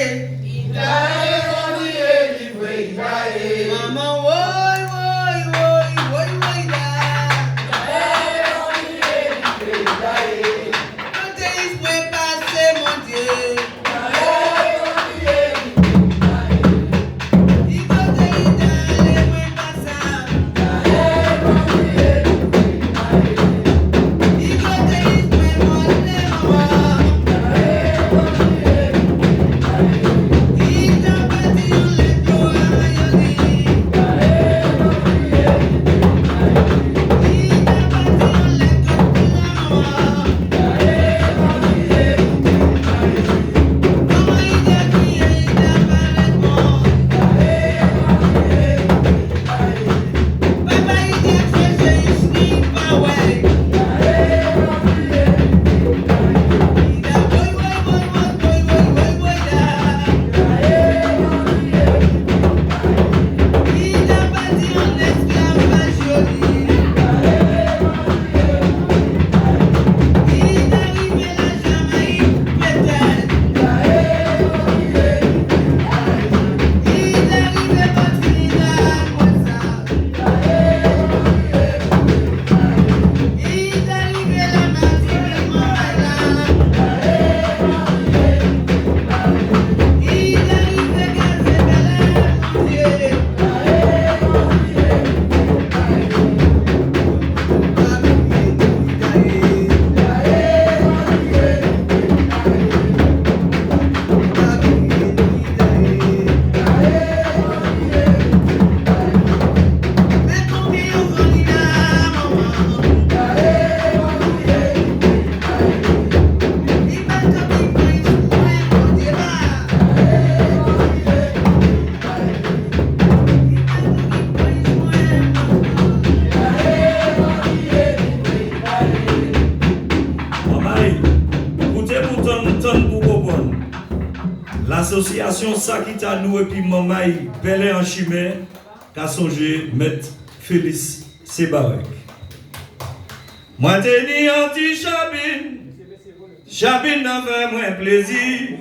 Maman, woy, woy, woy, woy, woy, da. Quand il se passer, mon Dieu. Il faut te y aller, moi, pas ça. Il faut te y aller, maman. Il t'a pas dit, on les doit, L'association Sakita nous et puis Mamaï Belé en Chimay, qu'a songé Maître Félix Sebarek. Moi t'ai dit anti Chabine, Chabine n'a fait moins plaisir.